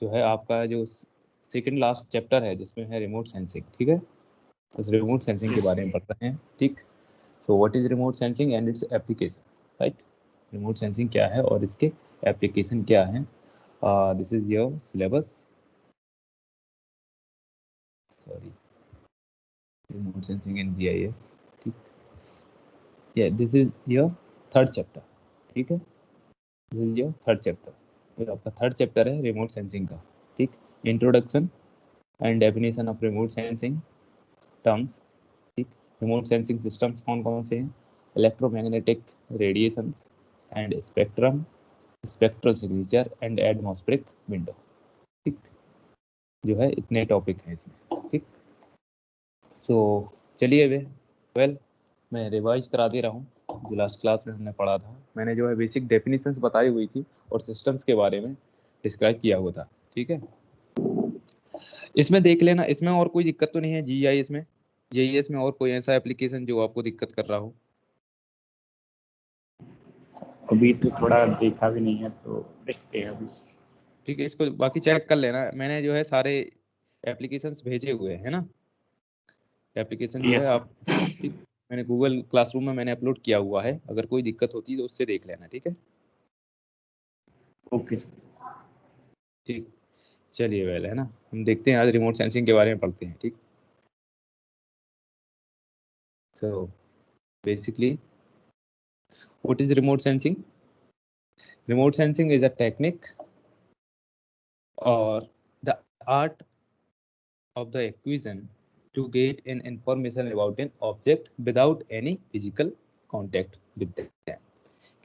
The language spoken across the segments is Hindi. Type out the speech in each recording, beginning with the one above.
जो है आपका जो सेकंड लास्ट चैप्टर है जिसमें है रिमोट सेंसिंग, ठीक है। तो इस रिमोट सेंसिंग के बारे में पढ़ रहे हैं, ठीक। So what is remote sensing and its application, right. Remote sensing क्या है और इसके एप्लीकेशन क्या है। This is your syllabus, sorry, remote sensing in GIS, ठीक। या this is your third chapter, ठीक है। This is your third chapter, ये आपका थर्ड चैप्टर है रिमोट सेंसिंग का, ठीक। Introduction and definition of remote sensing terms, ठीक। रिमोट सेंसिंग सिस्टम्स कौन कौन से हैं, electromagnetic radiations and spectrum, spectral signature and atmospheric window, ठीक। जो है इतने टॉपिक हैं इसमें, ठीक। सो चलिए वेल मैं रिवाइज करा दे रहा हूँ जो लास्ट क्लास में हमने पढ़ा था। मैंने जो है बेसिक डेफिनेशंस बताई हुई थी और सिस्टम्स के बारे में डिस्क्राइब किया हुआ था, ठीक है। इसमें देख लेना, इसमें और कोई दिक्कत तो नहीं है GIS में, GIS में और कोई ऐसा एप्लीकेशन जो आपको दिक्कत कर रहा हो। अभी तो थोड़ा देखा भी नहीं है, तो देखते हैं अभी, ठीक है। इसको बाकी चेक कर लेना, मैंने जो है सारे एप्लीकेशंस भेजे हुए हैं ना, एप्लीकेशन जो है आप, ठीक, मैंने गूगल क्लासरूम में मैंने अपलोड किया हुआ है, अगर कोई दिक्कत होती है तो उससे देख लेना, ठीक है। ओके ठीक, चलिए वेल है ना, हम देखते हैं आज रिमोट सेंसिंग के बारे में पढ़ते हैं, ठीक। So basically what is remote sensing. Remote sensing is a technique or the art of the acquisition to get an information about an object without any physical contact with them।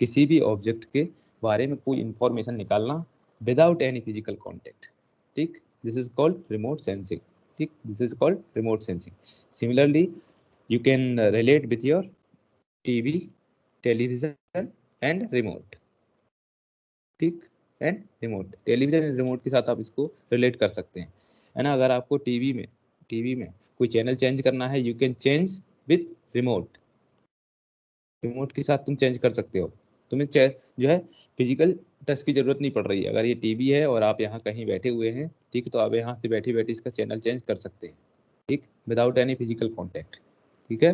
किसी भी ऑब्जेक्ट के बारे में कोई इंफॉर्मेशन निकालना विदाउट एनी फिजिकल कॉन्टेक्ट, ठीक। This is called remote sensing, ठीक। This is called remote sensing. Similarly you can relate with your TV, television and remote, ठीक। And remote, television and remote के साथ आप इसको रिलेट कर सकते हैं, है ना। अगर आपको टीवी में कोई चैनल चेंज करना है, you can change with remote, remote के साथ तुम चेंज कर सकते हो। तुम्हें जो है फिजिकल टच की जरूरत नहीं पड़ रही है। अगर ये टीवी है और आप यहाँ कहीं बैठे हुए हैं, ठीक, तो आप यहाँ से बैठे बैठे इसका चैनल चेंज कर सकते हैं, ठीक, विदाउट एनी फिजिकल कॉन्टेक्ट, ठीक है।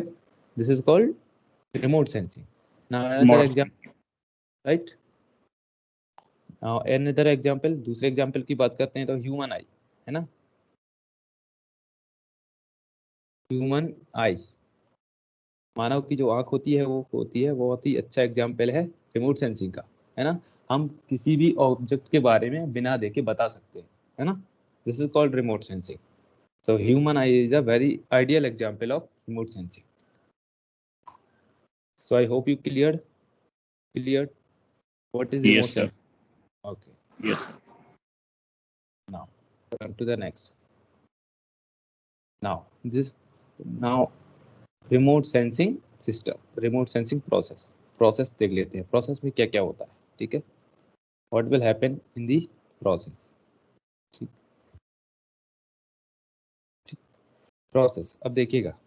This is called remote sensing. Now another example, right. Now another example, दूसरे एग्जांपल की बात करते हैं तो ह्यूमन आई, है ना। ह्यूमन आई, मानव की जो आंख होती है वो बहुत ही अच्छा एग्जाम्पल है रिमोट सेंसिंग का, है ना। हम किसी भी ऑब्जेक्ट के बारे में बिना देखे बता सकते हैं, है ना। This is called remote sensing. So human I is a very ideal example of remote sensing. So I hope you clear what is remote sir. sensing। Okay, yes now come to the next। now remote sensing system, remote sensing process देख लेते हैं। प्रोसेस में क्या क्या होता है, ठीक है। What will happen in the process, ठीक। प्रोसेस अब देखिएगा,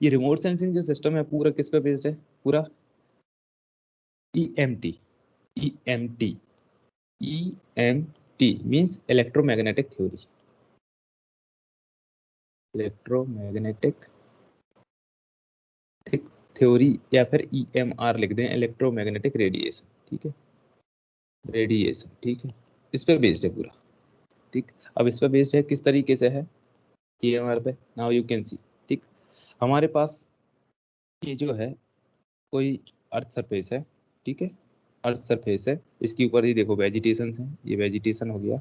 ये रिमोट सेंसिंग जो सिस्टम है पूरा किस पे बेस्ड है, पूरा EMT। EMT EMT means electromagnetic theory, electromagnetic, ठीक, थ्योरी, या फिर EMR लिख दें, इलेक्ट्रोमैग्नेटिक रेडिएशन, ठीक है, रेडिएशन, ठीक है। इस पे बेस्ड है पूरा, ठीक। अब इस पे बेस्ड है किस तरीके से है, EMR पे। नाउ यू कैन सी, ठीक। हमारे पास ये जो है कोई अर्थ सरफेस है, ठीक है, अर्थ सरफेस है। इसके ऊपर ही देखो वेजिटेशन है, ये वेजिटेशन हो गया,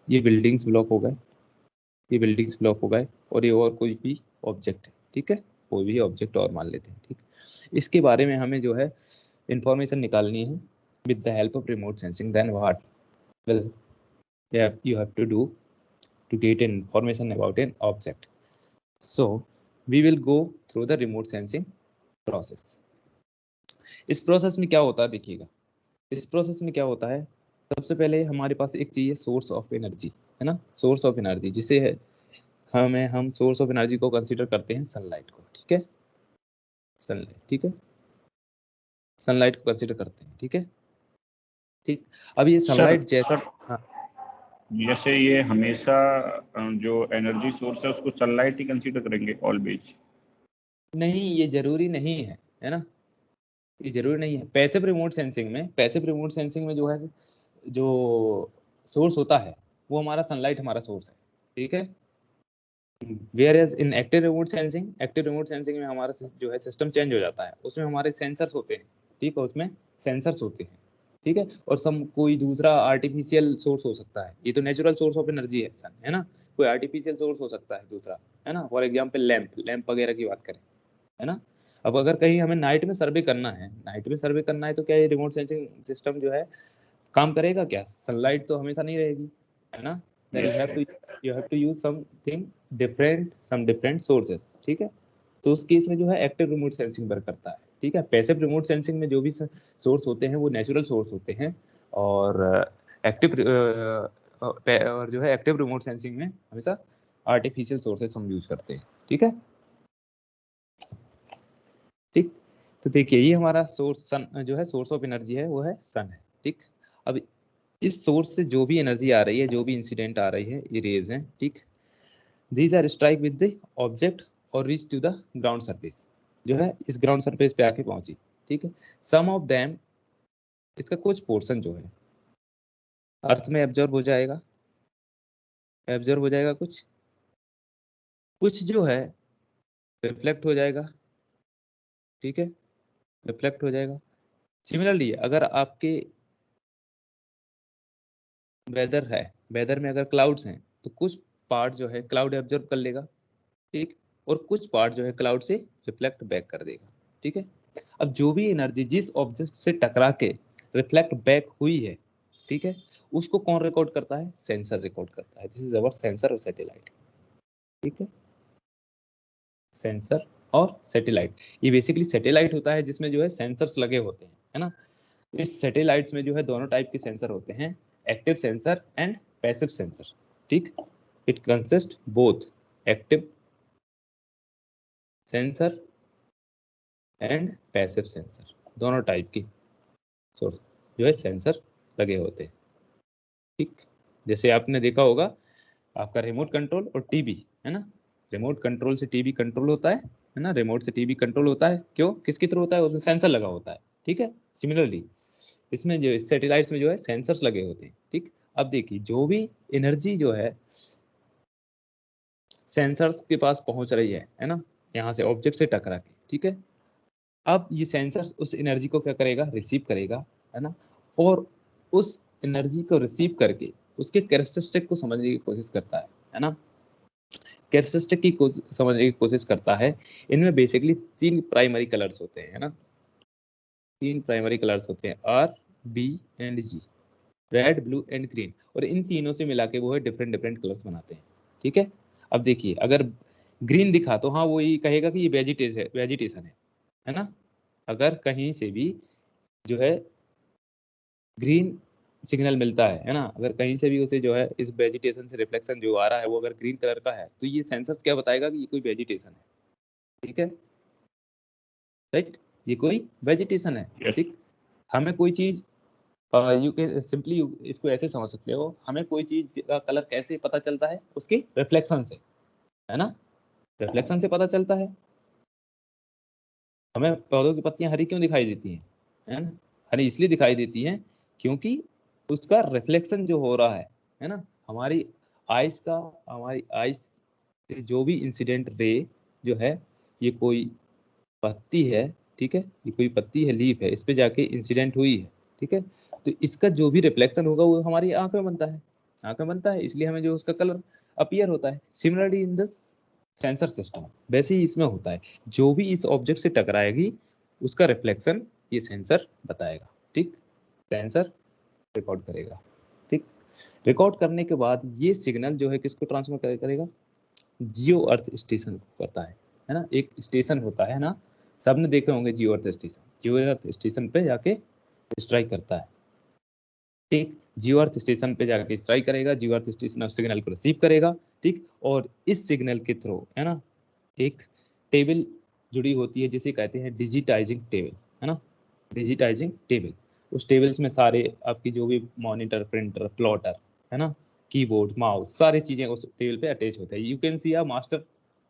ये बिल्डिंग्स ब्लॉक हो गए, ये बिल्डिंग्स ब्लॉक हो गए, और ये और कोई भी ऑब्जेक्ट है, ठीक है, कोई भी ऑब्जेक्ट और मान लेते हैं, ठीक। इसके बारे में हमें जो है इंफॉर्मेशन निकालनी है with the help of remote sensing. Then what will you have to do to get an information about an object। so we will go through the remote sensing process। इस प्रोसेस में क्या होता है देखिएगा, इस प्रोसेस में क्या होता है, सबसे पहले हमारे पास एक चाहिए सोर्स ऑफ एनर्जी, है ना, सोर्स ऑफ एनर्जी, जिसे है हम सोर्स ऑफ एनर्जी को कंसीडर करते हैं सनलाइट को, ठीक है, सनलाइट, ठीक है, सनलाइट को कंसीडर करते हैं, ठीक है, ठीक। अब ये सनलाइट जैसे, हाँ जैसे ये हमेशा जो एनर्जी सोर्स है उसको सनलाइट ही कंसीडर करेंगे ऑलवेज? नहीं, ये जरूरी नहीं है ना, ये जरूरी नहीं है। पैसिव रिमोट सेंसिंग में जो है, जो सोर्स होता है वो हमारा सनलाइट हमारा सोर्स है, ठीक है। Whereas in active remote sensing में हमारा जो है सिस्टम चेंज हो जाता है, उसमें हमारे सेंसर्स होते हैं, ठीक है, उसमें सेंसर्स होते हैं, ठीक है। और सम कोई दूसरा आर्टिफिशियल सोर्स हो सकता है, ये तो नेचुरल सोर्स ऑफ एनर्जी है सन, है ना। कोई आर्टिफिशियल सोर्स हो सकता है दूसरा, है ना, फॉर एग्जाम्पल लैंप वगैरह की बात करें, है ना। अब अगर कहीं हमें नाइट में सर्वे करना है तो क्या ये रिमोट सेंसिंग सिस्टम जो है काम करेगा क्या? सनलाइट तो हमेशा नहीं रहेगी, है ना। Then you have to use something different sources, ठीक है। तो उस केस में जो है एक्टिव रिमोट सेंसिंग वर्क करता है, ठीक है। पैसिव रिमोट सेंसिंग में जो भी सोर्स होते हैं वो नेचुरल सोर्स होते हैं, और एक्टिव और जो है एक्टिव रिमोट सेंसिंग में हमेशा आर्टिफिशियल सोर्सेस हम यूज करते हैं, ठीक है। ठीक, तो देखिए ये हमारा सोर्स सन जो है, सोर्स ऑफ एनर्जी है वो है सन है, ठीक। अब इस सोर्स से जो भी एनर्जी आ रही है, जो भी इंसिडेंट आ रही है, ये रेज हैं, ठीक। These are strike with the object और reach to the ground surface, जो है इस ग्राउंड सरफेस पे आके पहुंची, ठीक है। सम ऑफ देम, इसका कुछ पोर्शन जो है अर्थ में एब्जॉर्ब हो जाएगा, कुछ जो है रिफ्लेक्ट हो जाएगा, ठीक है, रिफ्लेक्ट हो जाएगा। सिमिलरली अगर आपके वेदर में अगर क्लाउड्स हैं तो कुछ पार्ट जो है क्लाउड एब्जॉर्ब कर लेगा, ठीक, और कुछ पार्ट जो है क्लाउड से रिफ्लेक्ट बैक कर देगा, ठीक है। अब जो भी एनर्जी जिस ऑब्जेक्ट से टकरा के रिफ्लेक्ट बैक हुई है, ठीक है, उसको कौन रिकॉर्ड करता है? सेंसर रिकॉर्ड करता है। दिस इज अवर सेंसर और सैटेलाइट, ठीक है। सेंसर और सैटेलाइट, ये बेसिकली सैटेलाइट होता है जिसमें जो है सेंसर्स लगे होते हैं, है ना। इस सैटेलाइट्स में जो है दोनों टाइप के सेंसर होते हैं, active sensor and passive sensor, ठीक। It consist both active sensor and passive sensor, दोनों टाइप की सोर्स जो है सेंसर लगे होते हैं, ठीक। जैसे आपने देखा होगा आपका रिमोट कंट्रोल और टीवी, है ना। रिमोट कंट्रोल से टीवी कंट्रोल होता है ना, रिमोट से टीवी कंट्रोल होता है, क्यों? किसके थ्रू होता है? उसमें सेंसर लगा होता है, ठीक है। सिमिलरली इसमें जो सैटेलाइट्स में जो है सेंसर्स लगे होते हैं, ठीक। अब देखिए जो भी एनर्जी जो है सेंसर्स के पास पहुंच रही है ना, यहाँ से ऑब्जेक्ट से टकरा के, ठीक है। अब ये सेंसर उस एनर्जी को क्या करेगा? रिसीव करेगा, है ना। और उस एनर्जी को रिसीव करके उसके कैरेक्टरिस्टिक को समझने की कोशिश करता है ना। कैरेक्टरिस्टिक की समझने की कोशिश करता है। इनमें बेसिकली तीन प्राइमरी कलर्स होते हैं, है ना। तीन प्राइमरी कलर्स होते हैं, R, B and G, red, blue and green. और इन तीनों से मिला के वो है डिफरेंट डिफरेंट कलर्स बनाते हैं, ठीक है। अब देखिए अगर ग्रीन दिखा तो हाँ वो ये कहेगा कि ये वेजिटेशन है ना। अगर कहीं से भी जो है ग्रीन सिग्नल मिलता है ना, अगर कहीं से भी उसे जो है इस वेजिटेशन से रिफ्लेक्शन जो आ रहा है वो अगर ग्रीन कलर का है तो ये सेंसर्स क्या बताएगा कि ये कोई वेजिटेशन है, ठीक है, राइट, ये कोई वेजिटेशन है, यस। ठीक। हमें कोई चीज यू कैन सिंपली इसको ऐसे समझ सकते हो, हमें कोई चीज का कलर कैसे पता चलता है? उसकी रिफ्लेक्शन से, है ना। रिफ्लेक्शन से पता चलता है। हमें पौधों की पत्तियां हरी क्यों दिखाई देती हैं? है ना, हरी इसलिए दिखाई देती हैं क्योंकि उसका रिफ्लेक्शन जो हो रहा है ना, हमारी आइस से जो भी इंसिडेंट रे जो है, ये कोई पत्ती है, ठीक है, ये कोई पत्ती है, लीफ है, इस पे जाके इंसिडेंट हुई है, ठीक है। तो इसका जो भी रिफ्लेक्शन होगा वो हमारी आंख में बनता है, इसलिए हमें जो उसका कलर अपीयर होता है। Similarly in the sensor system वैसे ही इसमें होता है, जो भी इस ऑब्जेक्ट से टकराएगी उसका रिफ्लेक्शन ये सेंसर बताएगा, ठीक। सेंसर रिकॉर्ड करेगा, ठीक। रिकॉर्ड करने के बाद ये सिग्नल जो है किसको ट्रांसफर करेगा? जियो अर्थ स्टेशन को करता है ना। एक स्टेशन होता है ना, सबने देखे होंगे जियो अर्थ स्टेशन पे जाके स्ट्राइक करता है, ठीक। जियो अर्थ स्टेशन पे जाके स्ट्राइक करेगा, जियो अर्थ स्टेशन उस सिग्नल को रिसीव करेगा, ठीक। और इस सिग्नल के थ्रू, है ना, एक टेबल जुड़ी होती है जिसे कहते हैं डिजिटाइजिंग टेबल, है ना, डिजिटाइजिंग टेबल। उस टेबल्स में सारे आपकी जो भी मॉनिटर, प्रिंटर, प्लॉटर, है ना, कीबोर्ड, माउस, सारी चीजें उस टेबल पे अटैच होते हैं। You can C a master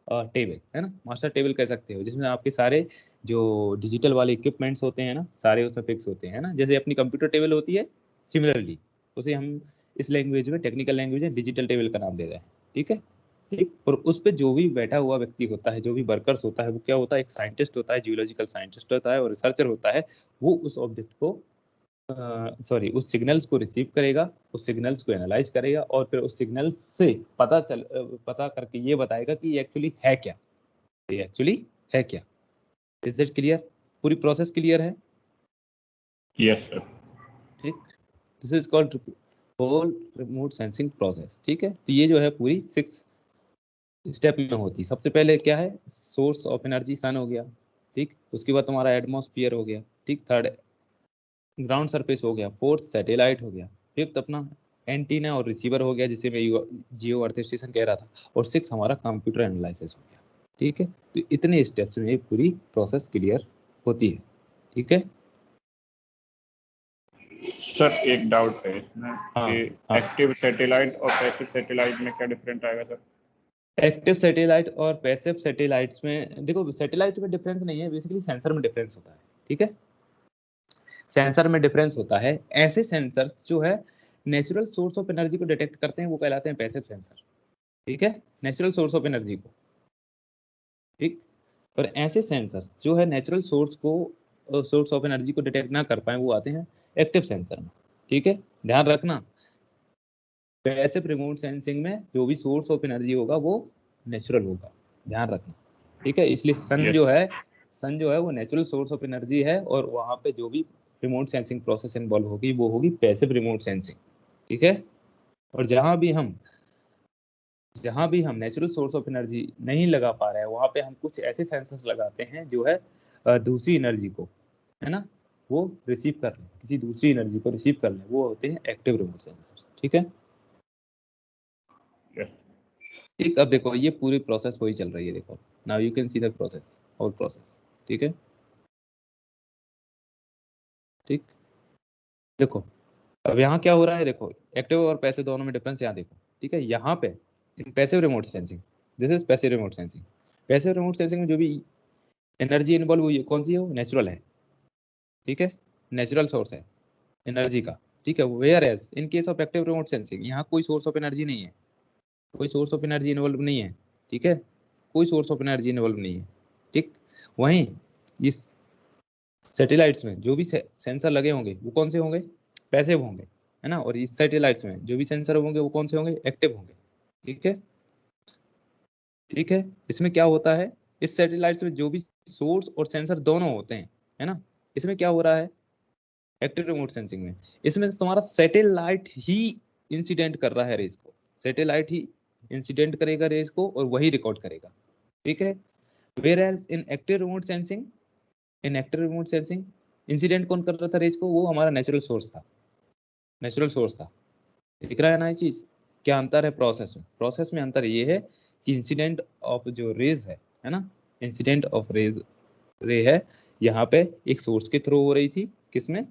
table, है ना, मास्टर टेबल कह सकते हो, जिसमें आपके सारे जो डिजिटल वाले इक्विपमेंट्स होते हैं ना, सारे उसमें फिक्स होते हैं ना, जैसे अपनी कंप्यूटर टेबल होती है, सिमिलरली उसे हम इस लैंग्वेज में, टेक्निकल लैंग्वेज में डिजिटल टेबल का नाम दे रहे हैं। ठीक है, ठीक। और उस पे जो भी बैठा हुआ व्यक्ति होता है, जो भी वर्कर्स होता है, वो क्या होता है, एक साइंटिस्ट होता है, जियोलॉजिकल साइंटिस्ट होता है और रिसर्चर होता है। वो उस ऑब्जेक्ट को सॉरी उस सिग्नल्स को रिसीव करेगा, उस सिग्नल्स को एनालाइज करेगा और फिर उस सिग्नल्स से पता करके ये बताएगा कि ये एक्चुअली है क्या, ये एक्चुअली है क्या। Is that clear? पूरी प्रोसेस क्लियर है? Yes sir. ठीक, this is called whole remote sensing process. ठीक है, तो ये जो है पूरी 6 स्टेप में होती है। सबसे पहले क्या है, सोर्स ऑफ एनर्जी सन हो गया, ठीक। उसके बाद तुम्हारा एटमॉस्फेयर हो गया, ठीक। थर्ड ग्राउंड सरफेस हो गया, फोर्थ सैटेलाइट हो गया, फिफ्थ अपना एंटीना और रिसीवर हो गया, जिसे मैं जियो अर्थ स्टेशन कह रहा था, और 6 हमारा कंप्यूटर एनालिसिस हो गया। ठीक है, तो इतने स्टेप्स में पूरी प्रोसेस क्लियर होती है। ठीक है सर एक डाउट है इसमें हाँ कि हाँ। एक्टिव सैटेलाइट और पैसिव सैटेलाइट में क्या डिफरेंस आएगा सर? एक्टिव सैटेलाइट और पैसिव सैटेलाइट्स में देखो, सैटेलाइट में डिफरेंस नहीं है, बेसिकली सेंसर में डिफरेंस होता है। ठीक है, सेंसर में डिफरेंस होता है। ऐसे सेंसर्स जो है नेचुरल सोर्स ऑफ एनर्जी को डिटेक्ट करते हैं, वो कहलाते हैं पैसिव सेंसर। ठीक है, नेचुरल सोर्स ऑफ एनर्जी को, ठीक। और ऐसे सेंसर्स जो है नेचुरल सोर्स ऑफ एनर्जी को डिटेक्ट ना कर पाए, वो आते हैं एक्टिव सेंसर में। ठीक है, ध्यान रखना, पैसिव रिमोट सेंसिंग में जो भी सोर्स ऑफ एनर्जी होगा वो नेचुरल होगा, ध्यान रखना। ठीक है, इसलिए यस। सन जो है वो नेचुरल सोर्स ऑफ एनर्जी है, और वहां पे जो भी रिमोट सेंसिंग प्रोसेस इन्वॉल्व होगी वो होगी पैसिव रिमोट सेंसिंग। ठीक है, और जहां भी हम नेचुरल सोर्स ऑफ एनर्जी नहीं लगा पा रहे हैं, वहां पे हम कुछ ऐसे सेंसर्स लगाते हैं जो है दूसरी एनर्जी को, है ना, वो रिसीव कर ले, किसी दूसरी एनर्जी को रिसीव कर ले, वो होते हैं एक्टिव रिमोट सेंसर। ठीक है, यस। ठीक। अब देखो ये पूरी प्रोसेस वही चल रही है, देखो now you can see the process, whole process. ठीक है, ठीक। देखो अब यहाँ क्या हो रहा है, देखो एक्टिव और पैसिव दोनों में डिफरेंस यहाँ देखो। ठीक है, यहाँ पे passive remote sensing, this is passive remote sensing. Passive remote sensing में जो भी एनर्जी इन्वॉल्व हुई है, कौन सी है, वो नेचुरल है। ठीक है, नेचुरल सोर्स है एनर्जी का। ठीक है, whereas in case of active remote sensing, यहाँ कोई सोर्स ऑफ एनर्जी नहीं है, कोई सोर्स ऑफ एनर्जी इन्वॉल्व नहीं है। ठीक है, कोई सोर्स ऑफ एनर्जी इन्वॉल्व नहीं है। ठीक, वहीं इस सैटेलाइट्स में जो भी सेंसर लगे होंगे वो कौन से होंगे, पैसिव होंगे, है ना, और इस सैटेलाइट्स में जो भी सेंसर होंगे वो कौन से होंगे, एक्टिव होंगे। ठीक है, ठीक है। इसमें क्या होता है, इस सैटेलाइट्स में जो भी सोर्स और सेंसर दोनों होते हैं, है ना, इसमें क्या हो रहा है, एक्टिव रिमोट सेंसिंग में इसमें तुम्हारा सैटेलाइट ही इंसिडेंट कर रहा है रेस को, सैटेलाइट ही इंसिडेंट करेगा रेस को और वही रिकॉर्ड करेगा। ठीक है, whereas in active remote sensing, in active remote sensing incident कौन कर रहा था रेस को, वो हमारा नेचुरल सोर्स था, नेचुरल सोर्स था। दिख रहा है ना ये चीज, क्या अंतर है प्रोसेस में, प्रोसेस में अंतर ये है कि इंसिडेंट ऑफ जो रेज है ना, इंसिडेंट ऑफ रेज रे है, यहाँ पे एक सोर्स के थ्रू हो रही थी, किसमें,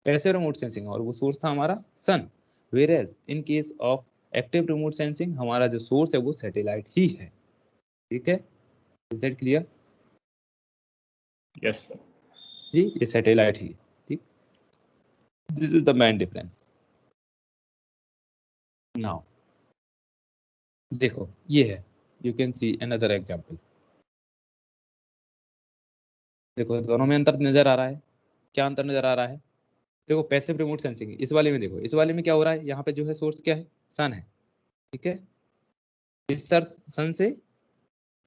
पैसिव रिमोट सेंसिंग, और वो सोर्स था हमारा sun. Whereas in case of active remote sensing हमारा जो सोर्स है वो सैटेलाइट ही है। ठीक है, is that clear? Yes sir. जी, ये सैटेलाइट ही है। ठीक, this is the main difference. Now देखो ये है, you can see another example. देखो दोनों में अंतर नजर आ रहा है, क्या अंतर नजर आ रहा है, देखो पैसिव रिमोट सेंसिंग इस वाले में, देखो इस वाले में क्या हो रहा है, यहाँ पे जो है सोर्स क्या है, सन है। ठीक है, इस सन से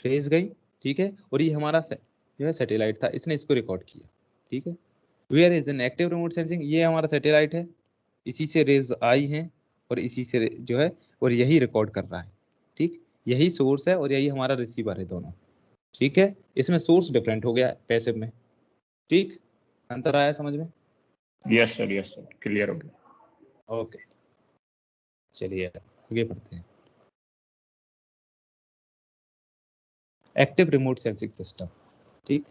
रेज गई, ठीक है, और ये हमारा जो है सैटेलाइट था, इसने इसको रिकॉर्ड किया। ठीक है, whereas in active remote sensing, ये हमारा सैटेलाइट है, इसी से रेज आई हैं और इसी से जो है और यही रिकॉर्ड कर रहा है। ठीक, यही सोर्स है और यही हमारा रिसीवर है दोनों। ठीक है, इसमें सोर्स डिफरेंट हो गया पैसिव में। ठीक, अंतर आया समझ में? Yes sir, yes sir, clear हो गया। ओके, चलिए आगे बढ़ते हैं। Active remote sensing system. ठीक,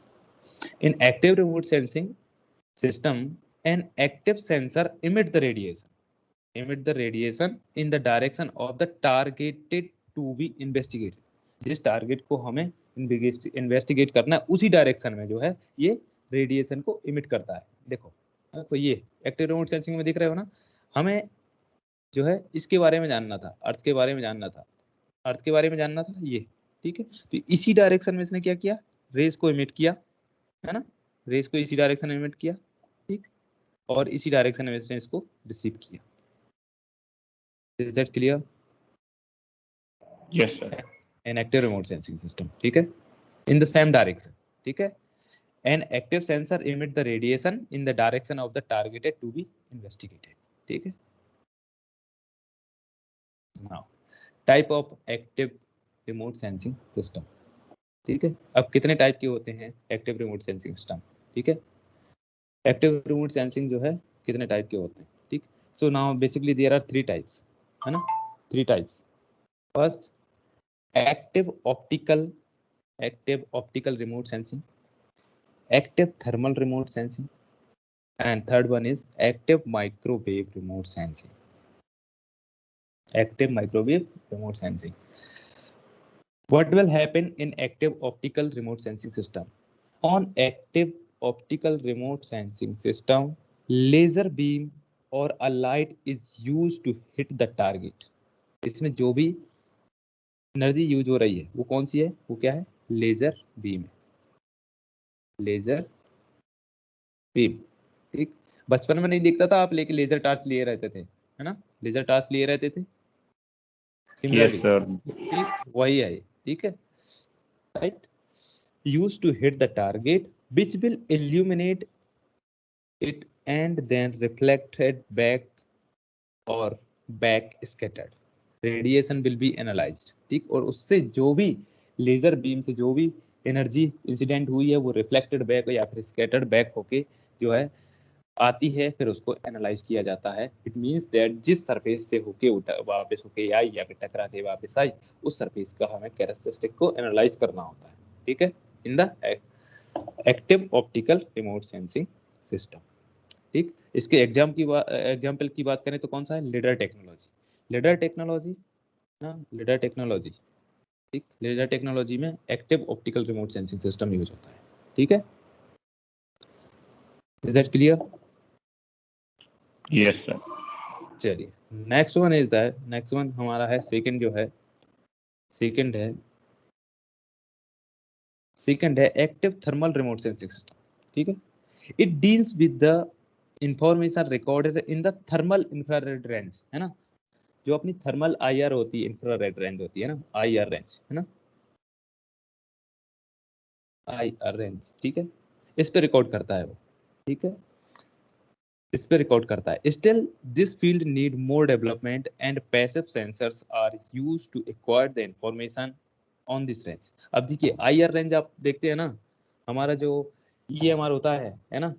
in active remote sensing system, an active sensor emit the radiation. emit the radiation in the direction of the targeted to be investigated. जिस टारगेट को हमें इन्वेस्टिगेट करना है उसी डायरेक्शन में जो है ये रेडिएशन को इमिट करता है। देखो तो ये एक्टिव रिमोट सेंसिंग में दिख रहे हो ना, हमें जो है इसके बारे में जानना था, अर्थ के बारे में जानना था, अर्थ के बारे में जानना था ये, ठीक है। तो इसी डायरेक्शन में इसने क्या किया, रेज को इमिट किया, है ना, रेज को इसी डायरेक्शन में इमिट किया, ठीक, और इसी डायरेक्शन में इसने इसको रिसीव किया। Is that clear? Yes sir. An active remote sensing system, ठीक है, इन द सेम डायरेक्शन, ठीक है। An active sensor emit the radiation in the direction of the targeted to be investigated, ठीक है। Now type of active remote sensing system, ठीक है। अब कितने टाइप के होते हैं एक्टिव रिमोट सेंसिंग सिस्टम, ठीक है। एक्टिव रिमोट सेंसिंग जो है कितने टाइप के होते हैं, ठीक। So now basically there are 3 types, है ना, 3 types. First active optical remote sensing, active thermal remote sensing, and third one is active microwave remote sensing. Active microwave remote sensing. What will happen in active optical remote sensing system? On active optical remote sensing system, laser beam or a light is used to hit the target. इसमें जो भी एनर्जी यूज हो रही है वो कौन सी है, वो क्या है, लेजर बीम है, लेजर बीम, ठीक। बचपन में नहीं दिखता था आप लेके लेजर टार्च लिए रहते थे, है ना, लेजर टार्च लिए रहते थे, यस सर। ठीक, वही है, ठीक है, right, used to hit the target which will illuminate it and then reflected back or back scattered. Radiation will be analyzed, ठीक, और उससे जो भी लेजर बीम से जो भी एनर्जी इंसिडेंट हुई है वो रिफ्लेक्टेड बैक या फिर स्कैटर्ड बैक होके जो है आती है, फिर उसको एनालाइज किया जाता है। इट मींस दैट जिस सरफेस से होके वापस होके आई या फिर टकरा के वापस आई उस सरफेस का हमें कैरेक्टरिस्टिक को एनालाइज करना होता है, ठीक है, in the active optical remote sensing system, ठीक। इसके एग्जाम्पल की बात करें तो कौन सा है, लीडर टेक्नोलॉजी, लीडर टेक्नोलॉजी ना, लीडर टेक्नोलॉजी, ठीक, लीडर टेक्नोलॉजी में active optical remote sensing system use होता है, ठीक है। Is that clear? Yes sir. चलिए next one is that, next one हमारा है सेकंड, जो है सेकंड है active thermal remote sensing system, ठीक है। It deals with the information recorded in the thermal infrared range, है ना, जो अपनी थर्मल आईआर होती है, इंफ्रारेड रेंज होती है ना, आईआर रेंज, है ना, आईआर रेंज, ठीक है, इस पे रिकॉर्ड करता है वो, ठीक है, इस पे रिकॉर्ड करता है। Still this field need more development and passive sensors are used to acquire the information on this range. अब देखिए आईआर रेंज आप देखते हैं ना, हमारा जो ईएमआर होता है ना,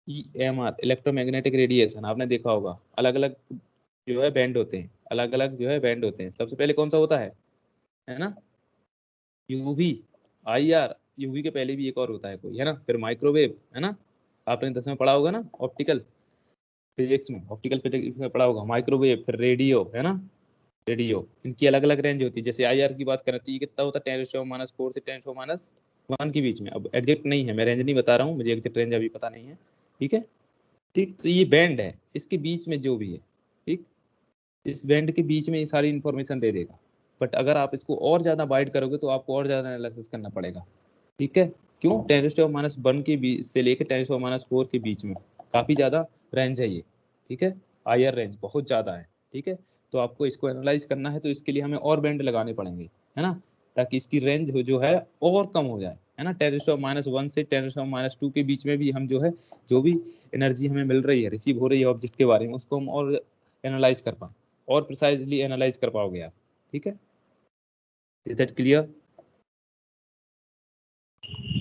ईएमआर इलेक्ट्रोमैग्नेटिक रेडिएशन, आपने देखा होगा, अलग अलग जो है बैंड होते हैं, अलग अलग जो है बैंड होते हैं। सबसे पहले कौन सा होता है ना, यूवी, आईआर, यूवी के पहले भी एक और होता है कोई, है ना, फिर माइक्रोवेव, है ना, आपने 10वीं में पढ़ा होगा ना, ऑप्टिकल फिजिक्स में, ऑप्टिकल फिजिक्स में पढ़ा होगा, माइक्रोवेव, फिर रेडियो, है ना, रेडियो, इनकी अलग अलग रेंज होती है। जैसे आईआर की बात करें तो ये कितना होता है, 10⁻⁴ से 10⁻⁻1 के बीच में। अब एग्जैक्ट नहीं है, मैं रेंज नहीं बता रहा हूँ, मुझे एग्जैक्ट रेंज अभी पता नहीं है, ठीक है, ठीक। तो ये बैंड है, इसके बीच में जो भी है, ठीक, इस बैंड के बीच में ये सारी इंफॉर्मेशन दे देगा। बट अगर आप इसको और ज्यादा वाइड करोगे तो आपको और ज्यादा एनालिसिस करना पड़ेगा, ठीक है। क्यों, 10⁻⁻1 के बीच से लेकर 10⁻⁴ के बीच में काफी ज्यादा रेंज है ये, ठीक है, आईआर रेंज बहुत ज्यादा है, ठीक है। तो आपको इसको एनालाइज करना है तो इसके लिए हमें और बैंड लगाने पड़ेंगे, है ना, ताकि इसकी रेंज जो है और कम हो जाए, है ना, 10⁻⁻1 से 10⁻⁻2 के बीच में भी हम जो है जो भी एनर्जी हमें मिल रही है, रिसीव हो रही है ऑब्जेक्ट के बारे में, उसको हम और एनालाइज कर पाए, और प्रिसाइजली एनालाइज कर पाओगे आप, ठीक है। Is that clear?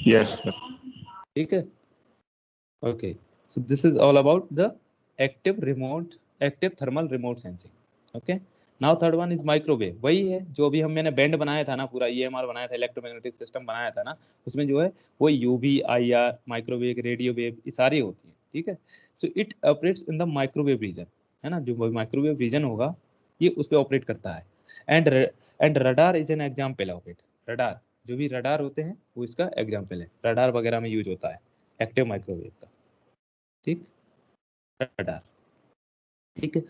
Yes sir. ठीक है, okay. So this is all about the active thermal remote sensing. Okay, now third one is microwave. वही है जो अभी मैंने बैंड बनाया था ना, पूरा ईएमआर बनाया था, इलेक्ट्रोमैग्नेटिक सिस्टम बनाया था ना, उसमें जो है वो UV, IR, microwave, radio wave, ये सारी होती है, ठीक है। So it operates in the microwave region. है ना, जो माइक्रोवेव रीजन होगा ये उस पर ऑपरेट करता है। And radar is an example of it. Radar, जो भी रडार होते हैं वो इसका एग्जाम्पल है, रडार वगैरह में यूज होता है एक्टिव माइक्रोवेव का। ठीक, रडार। ठीक है,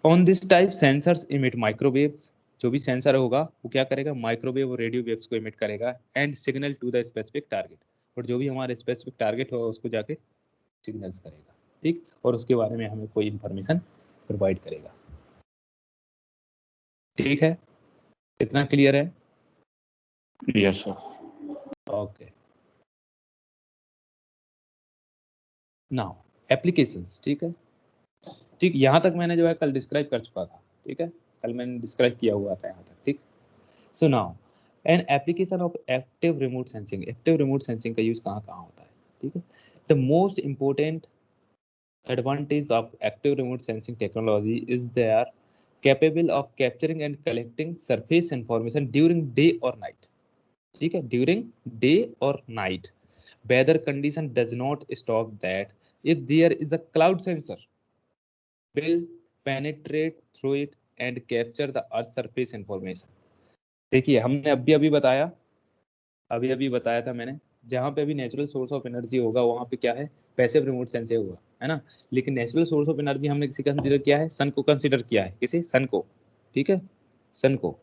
on this type sensors emit microwaves, जो भी सेंसर होगा वो क्या करेगा, माइक्रोवेव और रेडियो वेव्स को इमिट करेगा and signal to the specific target, और जो भी हमारा स्पेसिफिक टारगेट होगा उसको जाके सिग्नल्स करेगा। ठीक, और उसके बारे में हमें कोई इंफॉर्मेशन प्रोवाइड करेगा। ठीक है, इतना क्लियर है? Yes sir. Okay, now applications. ठीक है, ठीक, यहाँ तक मैंने जो है कल डिस्क्राइब कर चुका था। ठीक है, कल मैंने डिस्क्राइब किया हुआ था यहाँ तक। ठीक, so now an application of active remote sensing. Active remote sensing का यूज कहाँ कहाँ होता है? ठीक है, the most important advantage of active remote sensing technology is they are capable of capturing and collecting surface information during day or night. ठीक है, during day or night weather condition does not stop that. If there is a cloud sensor will penetrate through it and capture the earth surface information. देखिए हमने अभी अभी बताया था मैंने, जहाँ पे अभी नेचुरल सोर्स ऑफ एनर्जी होगा वहाँ पे क्या है, पैसिव रिमोट सेंसिंग होगा, है ना। लेकिन नेचुरल सोर्स ऑफ एनर्जी हमने किसी कंसीडर किया है, सन को कंसीडर किया है, किसी सन को। ठीक है, सन को,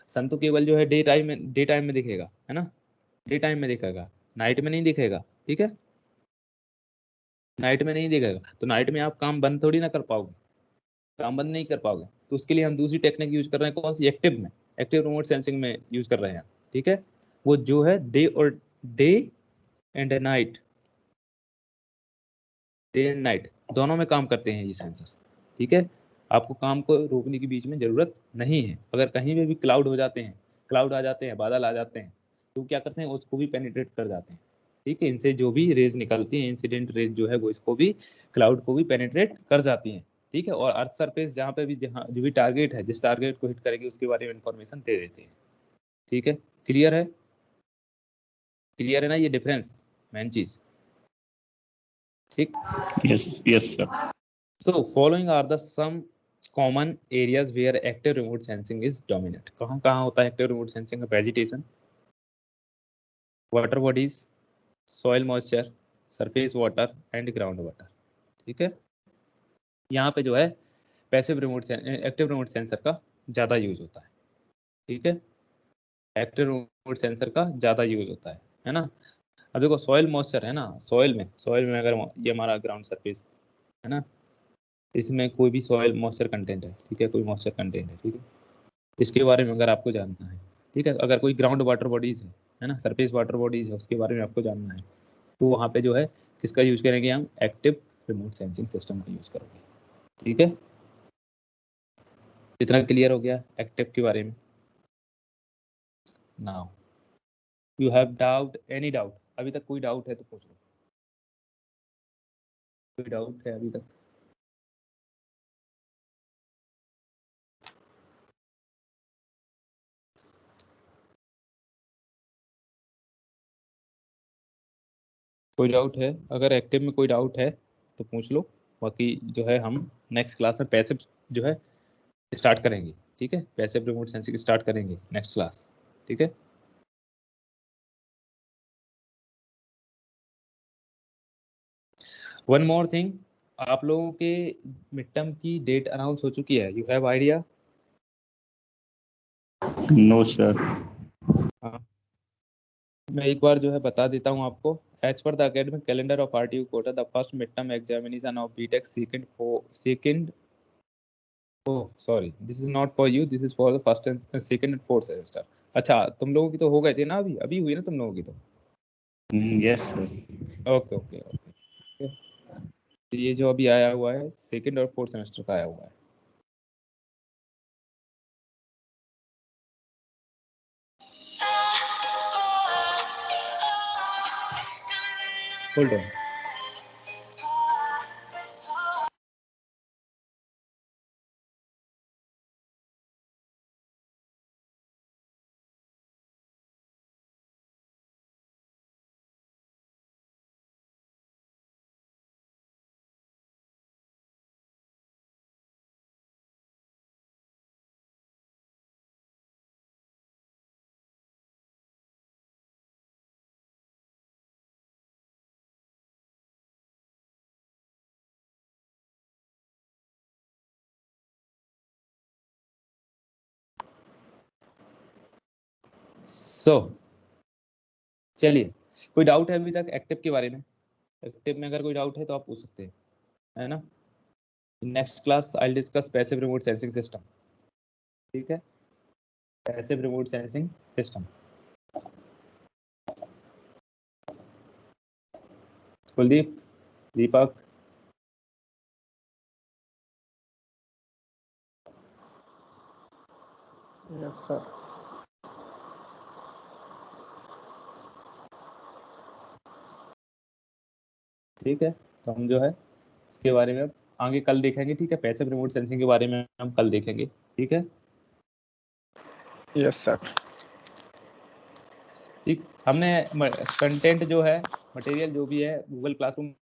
सन तो केवल जो है डे टाइम में दिखेगा, है ना, डे टाइम में दिखेगा, नाइट में नहीं दिखेगा। ठीक है, नाइट में नहीं दिखेगा, तो नाइट में आप काम बंद थोड़ी ना कर पाओगे, काम बंद नहीं कर पाओगे, तो उसके लिए हम दूसरी टेक्निक यूज कर रहे हैं, कौन सी, एक्टिव में, एक्टिव रिमोट सेंसिंग में यूज कर रहे हैं। ठीक है, वो जो है day and night, day and night दोनों में काम करते हैं ये सेंसर्स। ठीक है, आपको काम को रोकने की बीच में जरूरत नहीं है। अगर कहीं पे भी क्लाउड हो जाते हैं, क्लाउड आ जाते हैं, बादल आ जाते हैं, तो क्या करते हैं, उसको भी पेनिट्रेट कर जाते हैं। ठीक है, इनसे जो भी रेज निकलती हैं, इंसिडेंट रेज जो है वो इसको भी, क्लाउड को भी पेनिट्रेट कर जाती हैं। ठीक है, और अर्थ सरफेस जहाँ पे भी, जहाँ जो भी टारगेट है, जिस टारगेट को हिट करेगी उसके बारे में इंफॉर्मेशन दे देते हैं। ठीक है, क्लियर है? क्लियर है ना ये डिफरेंस, मेन चीज। ठीक, yes yes sir. so following are the some common areas where active remote sensing is dominant. कहाँ कहाँ होता है active remote sensing का? vegetation, water bodies, soil moisture, surface water and ground water. ठीक है, यहाँ पे जो है passive remote active remote sensor का ज्यादा यूज होता है। ठीक है, एक्टिव रिमोट सेंसर का ज्यादा यूज होता है ना। अब देखो सॉइल मॉइस्चर है ना, सॉइल में अगर ये हमारा ग्राउंड सरफेस है ना, इसमें कोई भी सॉइल मॉइस्चर कंटेंट है, ठीक है, कोई मॉइस्चर कंटेंट है, ठीक है, इसके बारे में अगर आपको जानना है, ठीक है, अगर कोई ग्राउंड वाटर बॉडीज है ना, सरफेस वाटर बॉडीज है, उसके बारे में आपको जानना है, तो वहाँ पे जो है किसका यूज करेंगे हम, एक्टिव रिमोट सेंसिंग सिस्टम का यूज करेंगे। ठीक है, इतना क्लियर हो गया एक्टिव के बारे में। Now you have doubt, any doubt? अभी तक कोई डाउट है तो पूछ लो, कोई डाउट है अभी तक? कोई डाउट है? अगर एक्टिव में कोई डाउट है तो पूछ लो, बाकी जो है हम नेक्स्ट क्लास में पैसिव जो है स्टार्ट करेंगे। ठीक है, पैसिव रिमोट सेंसिंग स्टार्ट करेंगे नेक्स्ट क्लास। ठीक है, वन मोर थिंग, आप लोगों के मिड टर्म की डेट अनाउंस हो चुकी है, you have idea? No sir. हाँ, मैं एक बार जो है बता देता हूँ आपको। As per the academic calendar of RTU Kota, the first mid term examination of BTech second, oh sorry, this is not for you, this is for the first and second and fourth semester. अच्छा, तुम लोगों की तो हो गए थे ना, अभी अभी हुई ना तुम लोगों की तो? Yes sir. Okay okay okay, ये जो अभी आया हुआ है सेकंड और फोर्थ सेमेस्टर का आया हुआ है। Hold on. सो चलिए, कोई डाउट है अभी तक एक्टिव के बारे में? एक्टिव में अगर कोई डाउट है तो आप पूछ सकते हैं, है ना? Next class I will discuss passive remote sensing system, ठीक है? Passive remote sensing system. Kuldeep, Deepak, yes sir. ठीक है, तो हम जो है इसके बारे में अब आगे कल देखेंगे, ठीक है? पैसिव रिमोट सेंसिंग के बारे में हम कल देखेंगे, ठीक है? Yes sir. ठीक, हमने कंटेंट जो है, मटेरियल जो भी है गूगल क्लासरूम